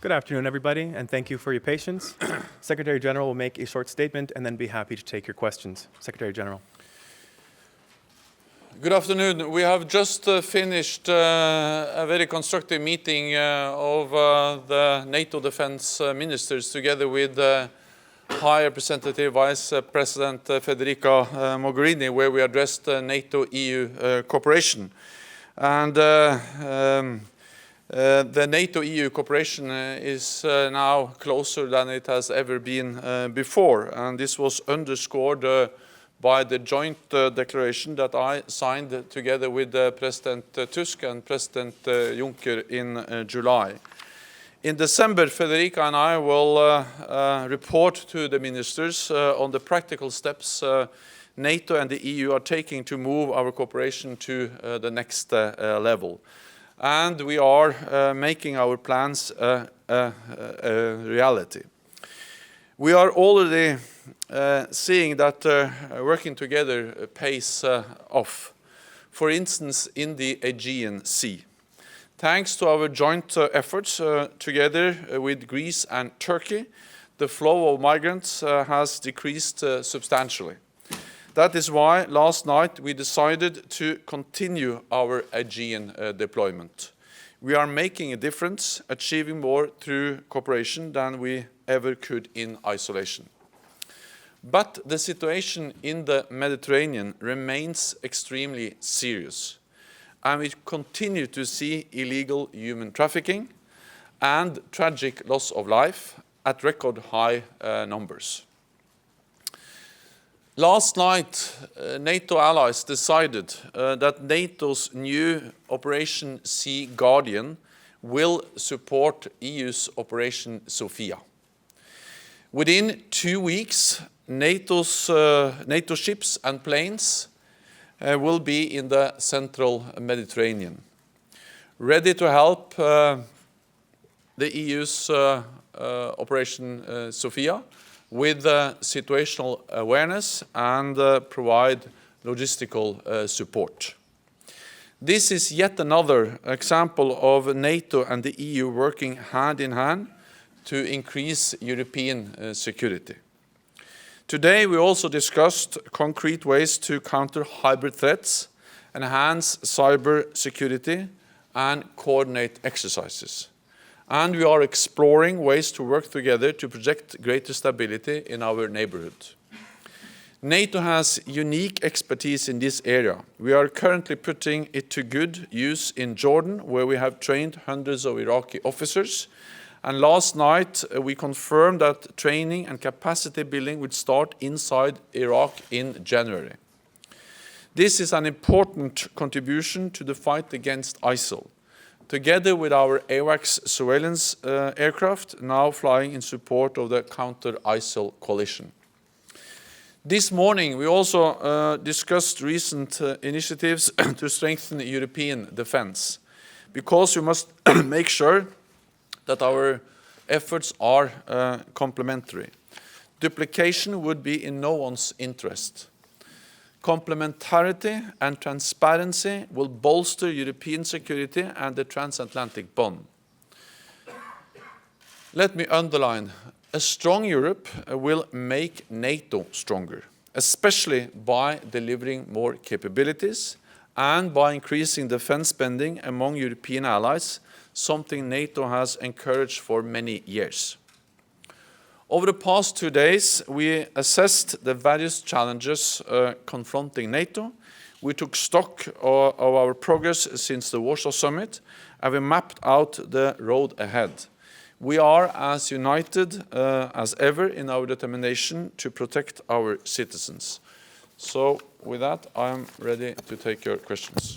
Good afternoon, everybody, and thank you for your patience. Secretary General will make a short statement and then be happy to take your questions. Secretary General. Good afternoon. We have just finished a very constructive meeting of the NATO Defence Ministers together with High Representative Vice President Federica Mogherini, where we addressed NATO-EU cooperation. And the NATO-EU cooperation is now closer than it has ever been before, and this was underscored by the joint declaration that I signed together with President Tusk and President Juncker in July. In December, Federica and I will report to the ministers on the practical steps NATO and the EU are taking to move our cooperation to the next level. And we are making our plans a reality. We are already seeing that working together pays off. For instance, in the Aegean Sea. Thanks to our joint efforts together with Greece and Turkey, the flow of migrants has decreased substantially. That is why last night we decided to continue our Aegean deployment. We are making a difference, achieving more through cooperation than we ever could in isolation. But the situation in the Mediterranean remains extremely serious, and we continue to see illegal human trafficking and tragic loss of life at record high numbers. Last night, NATO allies decided that NATO's new Operation Sea Guardian will support EU's Operation Sophia. Within 2 weeks, NATO ships and planes will be in the central Mediterranean, ready to help the EU's Operation Sophia with situational awareness and provide logistical support. This is yet another example of NATO and the EU working hand in hand to increase European security. Today we also discussed concrete ways to counter hybrid threats, enhance cyber security and coordinate exercises. And we are exploring ways to work together to project greater stability in our neighborhood. NATO has unique expertise in this area. We are currently putting it to good use in Jordan, where we have trained hundreds of Iraqi officers. And last night we confirmed that training and capacity building would start inside Iraq in January. This is an important contribution to the fight against ISIL. Together with our AWACS surveillance aircraft, now flying in support of the counter-ISIL coalition. This morning, we also discussed recent initiatives to strengthen European defense, because we must make sure that our efforts are complementary. Duplication would be in no one's interest. Complementarity and transparency will bolster European security and the transatlantic bond. Let me underline, a strong Europe will make NATO stronger, especially by delivering more capabilities and by increasing defense spending among European allies, something NATO has encouraged for many years. Over the past 2 days, we assessed the various challenges confronting NATO. We took stock of our progress since the Warsaw Summit, and we mapped out the road ahead. We are as united as ever in our determination to protect our citizens. So with that, I am ready to take your questions.